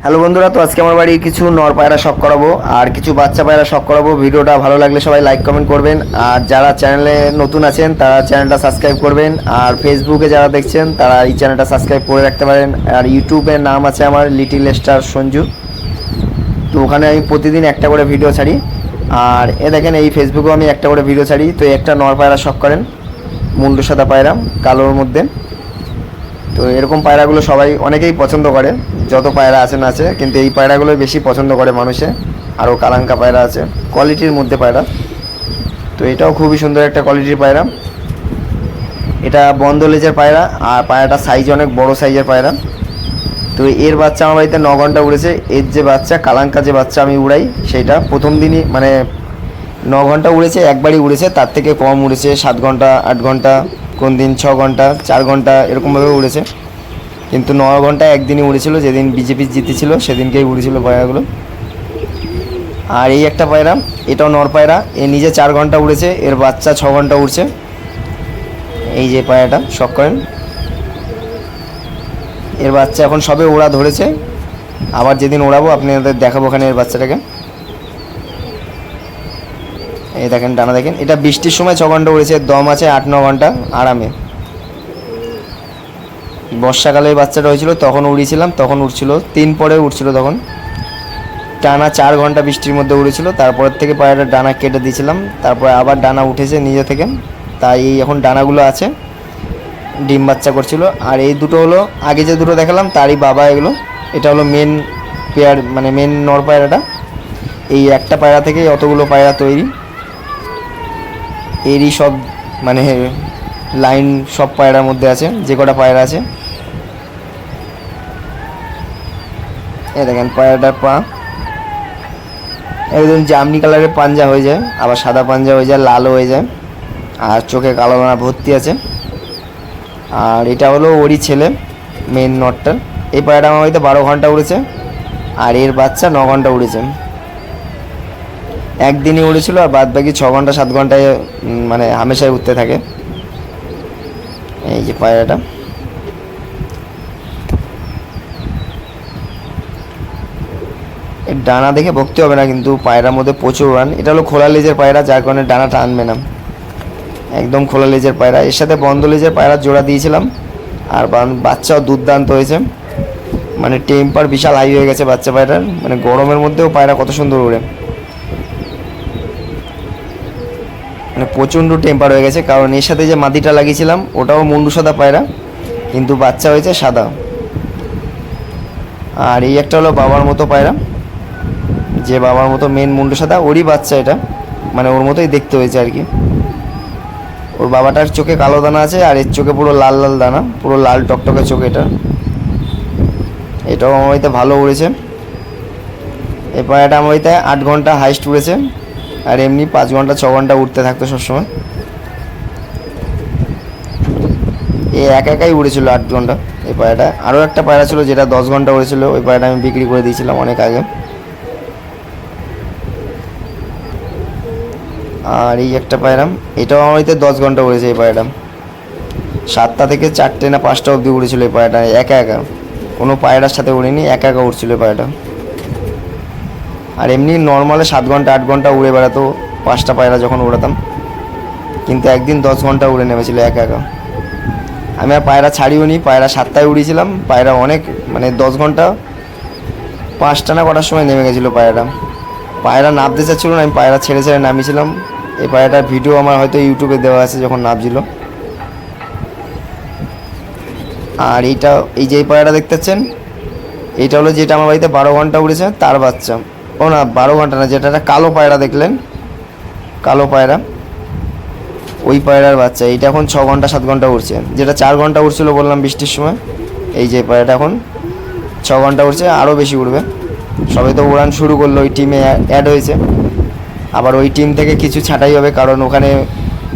Hello বন্ধুরা, তো আজকে আমার বাড়ি কিছু নর পায়রা শখ করাবো আর কিছু বাচ্চা পায়রা শখ করাবো। ভিডিওটা ভালো লাগলে সবাই লাইক কমেন্ট করবেন, আর যারা চ্যানেলে নতুন আছেন তারা চ্যানেলটা সাবস্ক্রাইব করবেন, আর ফেসবুকে যারা দেখছেন তারা এই চ্যানেলটা সাবস্ক্রাইব করে রাখতে পারেন। আর ইউটিউবের নাম আছে আমার লিটিল স্টার সঞ্জু। তো ওখানে আমি প্রতিদিন একটা করে ভিডিও ছাড়ি, আর দেখেন এই ফেসবুকেও আমি একটা করে ভিডিও ছাড়ি। তো একটা নর পায়রা শখ করেন, মুন্ডু সাদা পায়রা কালোর মধ্যে। তো এরকম পায়রাগুলো সবাই অনেকেই পছন্দ করে, যত পায়রা আছে না আছে, কিন্তু এই পায়রাগুলোই বেশি পছন্দ করে মানুষে। আরও কালাঙ্কা পায়রা আছে কোয়ালিটির মধ্যে পায়রা। তো এটাও খুবই সুন্দর একটা কোয়ালিটির পায়রা। এটা বন্ধ লেজের পায়রা, আর পায়রাটার সাইজ অনেক বড় সাইজের পায়রা। তো এর বাচ্চা আমার বাড়িতে 9 ঘন্টা উড়েছে। এর যে বাচ্চা কালাঙ্কা যে বাচ্চা আমি উড়াই, সেইটা প্রথম দিনই মানে 9 ঘন্টা উড়েছে, একবারই উড়েছে। তার থেকে কম উড়েছে 7 ঘন্টা, 8 ঘন্টা, কোন দিন 6 ঘন্টা, 4 ঘন্টা এরকমভাবে উড়েছে। কিন্তু 9 ঘন্টা একদিনই উড়েছিল, যেদিন বিজেপি জিতেছিল সেদিনকেই উড়েছিল পায়রাগুলো। আর এই একটা পায়রা, এটাও নর পায়রা, এ নিজে 4 ঘন্টা উড়েছে, এর বাচ্চা 6 ঘন্টা উড়ছে। এই যে পায়রাটা শখ করেন, এর বাচ্চা এখন সবে ওড়া ধরেছে। আবার যেদিন ওড়াবো আপনাদের দেখাবো ওখানে এর বাচ্চাটাকে। এই দেখেন ডানা দেখেন, এটা বৃষ্টির সময় 6 ঘন্টা উড়েছে, দম আছে 8-9 ঘন্টা আরামে। বর্ষাকালে এই বাচ্চাটা হয়েছিল তখন উড়িয়েছিলাম, তখন উঠছিল 3 পরে উঠছিল, তখন টানা 4 ঘন্টা বৃষ্টির মধ্যে উড়েছিল। তারপরের থেকে পায়রাটা ডানা কেটে দিয়েছিলাম, তারপরে আবার ডানা উঠেছে নিজে থেকে। তাই এই এখন ডানাগুলো আছে, ডিম বাচ্চা করছিল। আর এই দুটো হলো আগে যে দুটো দেখালাম তারই বাবা এগুলো। এটা হলো মেন পেয়ার, মানে মেন নর পায়রাটা। এই একটা পায়রা থেকে অতগুলো পায়রা তৈরি, এরই সব মানে লাইন সব পায়রার মধ্যে আছে, যে কটা পায়রা আছে। এই দেখেন পায়রাটার পা একদম জামনি কালারের পাঞ্জা হয়ে যায়, আবার সাদা পাঞ্জা হয়ে যায়, লালও হয়ে যায়, আর চোখে কালো দানা ভর্তি আছে। আর এটা হলো ওরই ছেলে, মেন নটটার। এই পায়রাটা আমার বাড়িতে 12 ঘন্টা উড়েছে, আর এর বাচ্চা 9 ঘন্টা উড়েছে। একদিনই উড়েছিল, আর বাদ বাকি 6 ঘন্টা 7 ঘন্টায় মানে হামেশাই উঠতে থাকে। এই যে পায়রাটা, এর ডানা দেখে ভক্তি হবে না, কিন্তু পায়রার মধ্যে প্রচুর উড়ান। এটা হলো খোলা লেজের পায়রা, যার কারণে ডানা টানবে না, একদম খোলা লেজের পায়রা। এর সাথে বন্ধ লেজের পায়রা জোড়া দিয়েছিলাম, আর বাচ্চাও দুর্দান্ত হয়েছে। মানে টেম্পার বিশাল হাই হয়ে গেছে বাচ্চা পায়রার, মানে গরমের মধ্যেও পায়রা কত সুন্দর উড়ে, মানে প্রচণ্ড টেম্পার হয়ে গেছে। কারণ এর সাথে যে মাদিটা লাগিয়েছিলাম ওটাও মুন্ডু সাদা পায়রা, কিন্তু বাচ্চা হয়েছে সাদা। আর এই একটা হলো বাবার মতো পায়রা, যে বাবার মতো মেন মুন্ডু সাদা, ওরই বাচ্চা এটা, মানে ওর মতোই দেখতে হয়েছে আর কি। ওর বাবাটার চোখে কালো দানা আছে, আর এর চোখে পুরো লাল লাল দানা, পুরো লাল টকটকে চোখ এটা। এটাও আমার বাড়িতে ভালো উড়েছে। এই পায়রাটা আমার বাড়িতে 8 ঘন্টা হাইস্ট উড়েছে, আর এমনি 5 ঘন্টা 6 ঘন্টা উঠতে থাকতো সবসময়। এ একাই উড়েছিল 8 ঘন্টা এই পায়রাটা। আরও একটা পায়রা ছিল যেটা 10 ঘন্টা উড়েছিল, ওই পায়রাটা আমি বিক্রি করে দিয়েছিলাম অনেক আগে। আর এই একটা পায়রা, এটাও আমার বাড়িতে 10 ঘন্টা উড়েছে। এই পায়রাটা 7টা থেকে 4টে না 5টা অবধি উড়েছিল এই পায়রাটা, একা একা, কোনো পায়রার সাথে উড়েনি, একা একা উড়ছিল এই পায়রাটা। আর এমনি নর্মালে 7 ঘন্টা 8 ঘন্টা উড়ে বেড়াতো 5টা পায়রা যখন উড়াতাম, কিন্তু একদিন 10 ঘন্টা উড়ে নেমেছিল একা একা। আমি আর পায়রা ছাড়িও নি, পায়রা 7টায় উড়িয়েছিলাম, পায়রা অনেক মানে 10 ঘন্টা 5টা না কটার সময় নেমে গেছিলো পায়রাটা। পায়রা নামতে চাচ্ছিল না, আমি পায়রা ছেড়ে ছেড়ে নামিয়েছিলাম। এই পায়রাটার ভিডিও আমার হয়তো ইউটিউবে দেওয়া আছে যখন নামছিল। আর এইটা, এই যে এই পায়রাটা দেখতে পাচ্ছেন, এইটা হলো যেটা আমার বাড়িতে 12 ঘন্টা উড়েছে তার বাচ্চা। ও না, 12 ঘন্টা না, যেটা একটা কালো পায়রা দেখলেন, কালো পায়রা, ওই পায়রার বাচ্চা। এইটা এখন 6 ঘন্টা 7 ঘন্টা উড়ছে, যেটা 4 ঘন্টা উড়ছিল বললাম বৃষ্টির সময়। এই যে পায়রাটা এখন 6 ঘন্টা উড়ছে, আরও বেশি উড়বে। সবে তো উড়ান শুরু করলো, ওই টিমে অ্যাড হয়েছে। আবার ওই টিম থেকে কিছু ছাঁটাই হবে, কারণ ওখানে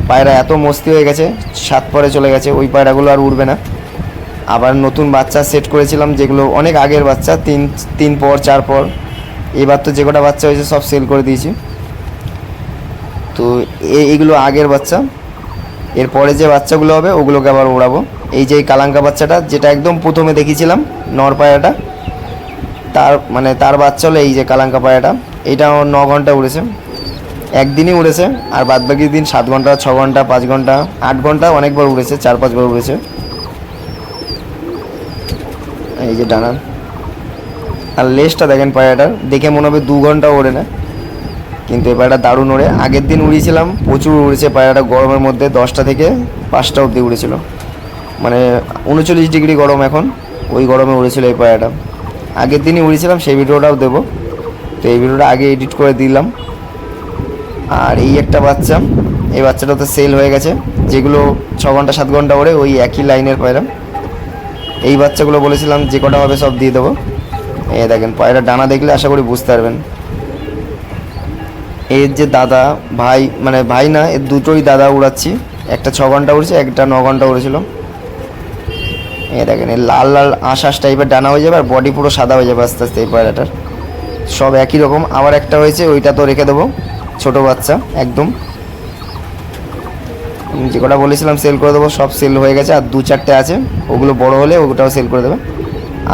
পায়রা এত মস্তি হয়ে গেছে, 7 পরে চলে গেছে, ওই পায়রাগুলো আর উড়বে না। আবার নতুন বাচ্চা সেট করেছিলাম, যেগুলো অনেক আগের বাচ্চা, 3 পর 4 পর। এবার তো যে কটা বাচ্চা হয়েছে সব সেল করে দিয়েছি। তো এইগুলো আগের বাচ্চা, এরপরে যে বাচ্চাগুলো হবে ওগুলোকে আবার উড়াবো। এই যে কালাঙ্কা বাচ্চাটা, যেটা একদম প্রথমে দেখিয়েছিলাম নর পায়রাটা, তার বাচ্চা হলো এই যে কালাঙ্কা পায়রাটা, এটা 9 ঘন্টা উড়েছে, একদিনই উড়েছে। আর বাদ বাকি দিন 7 ঘন্টা, 6 ঘন্টা, 5 ঘন্টা, 8 ঘন্টা অনেকবার উড়েছে, 4-5 বার উড়েছে। এই যে ডানা আর লেজটা দেখেন পায়রাটার, দেখে মনে হবে 2 ঘন্টা ওড়ে না, কিন্তু এই পায়রাটা দারুণ ওড়ে। আগের দিন উড়িয়েছিলাম, প্রচুর উড়েছে পায়রাটা, গরমের মধ্যে 10টা থেকে 5টা অবধি উড়েছিল, মানে 39 ডিগ্রি গরম এখন, ওই গরমে উড়েছিল এই পায়রাটা। আগের দিনই উড়িয়েছিলাম, সেই ভিডিওটাও দেবো, তো এই ভিডিওটা আগে এডিট করে দিলাম। আর এই একটা বাচ্চা, এই বাচ্চাটা তো সেল হয়ে গেছে, যেগুলো 6 ঘন্টা 7 ঘন্টা ওড়ে ওই একই লাইনের পায়রা। এই বাচ্চাগুলো বলেছিলাম যে কটা হবে সব দিয়ে দেবো। এই দেখেন পায়রা ডানা দেখলে আশা করি বুঝতে পারবেন। এর যে দাদা ভাই, মানে ভাই না, এর দুটোই দাদা উড়াচ্ছি, একটা 6 ঘন্টা উড়ছে, একটা 9 ঘন্টা উড়েছিল। এই দেখেন এই লাল লাল আঁশ টাইপের ডানা হয়ে যাবে, আর বডি পুরো সাদা হয়ে যাবে আস্তে আস্তে এই পায়রাটার, সব একই রকম। আবার একটা হয়েছে, ওইটা তো রেখে দেবো, ছোটো বাচ্চা একদম। যে কটা বলেছিলাম সেল করে দেবো সব সেল হয়ে গেছে, আর 2-4টে আছে, ওগুলো বড় হলে ওটাও সেল করে দেবে।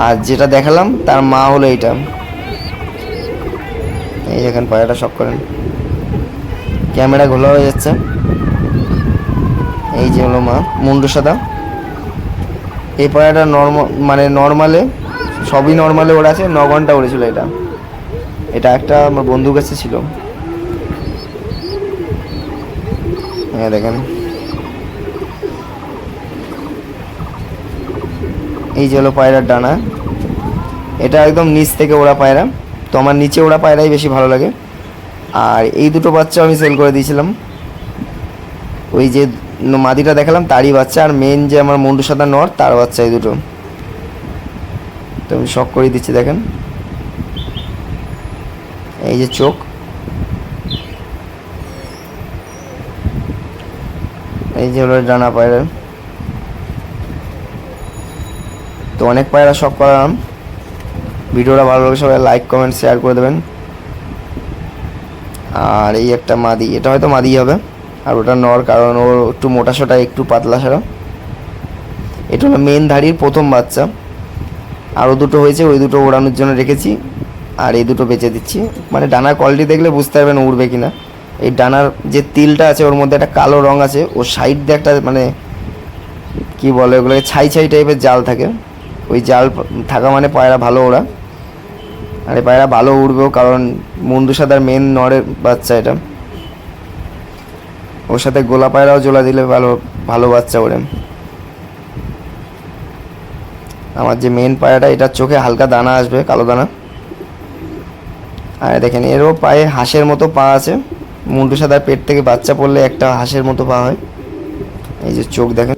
আর যেটা দেখালাম তার মা হলো এইটা, এই দেখেন পায়রাটা শখ করেন, ক্যামেরা ঘোলা হয়ে যাচ্ছে। এই যে হলো মা, মুন্ডু সাদা। এই পায়রাটা নর্মালে সবই নর্মালে ওরা আছে, 9 ঘন্টা উড়েছিল এটা। এটা একটা আমার বন্ধুর কাছে ছিল। হ্যাঁ দেখেন এই যে হলো পায়রার ডানা, এটা একদম নিচ থেকে ওড়া পায়রা, তো আমার নিচে ওড়া পায়রাই বেশি ভালো লাগে। আর এই দুটো বাচ্চা আমি সেল করে দিয়েছিলাম, ওই যে মাদিটা দেখালাম তারই বাচ্চা, আর মেন যে আমার মুন্ডু সাদা নর তার বাচ্চা, এই দুটো। তো আমি শখ করে দিচ্ছি, দেখেন এই যে চোখ, এই যে হলো ডানা পায়রা। তো অনেক পায়রা শখ করালাম, ভিডিওটা ভালো লাগে সবাই লাইক কমেন্ট শেয়ার করে দেবেন। আর এই একটা মাদি, এটা হয়তো মাদি হবে, আর ওটা নর, কারণ ও একটু মোটা সোটা একটু পাতলা সারা। এটা হলো মেন ধাড়ির প্রথম বাচ্চা, আরও দুটো হয়েছে, ওই দুটো ওড়ানোর জন্য রেখেছি, আর এই দুটো বেঁচে দিচ্ছি। মানে ডানার কোয়ালিটি দেখলে বুঝতে পারবেন উড়বে কিনা। এই ডানার যে তিলটা আছে ওর মধ্যে একটা কালো রং আছে, ওর সাইড দিয়ে একটা মানে কি বলে ওগুলোকে, ছাই ছাই টাইপের জাল থাকে, ওই জাল থাকা মানে পায়রা ভালো ওড়া। আর এই পায়রা ভালো উড়বেও, কারণ মুন্ডু সাদার মেন নরের বাচ্চা এটা, ওর সাথে গোলা পায়রাও জোলা দিলে ভালো ভালো বাচ্চা ওড়ে। আমার যে মেন পায়রাটা, এটার চোখে হালকা দানা আসবে, কালো দানা। আর দেখেন এরও পায়ে হাঁসের মতো পা আছে, মুন্ডু সাদার পেট থেকে বাচ্চা পড়লে একটা হাঁসের মতো পা হয়। এই যে চোখ দেখেন।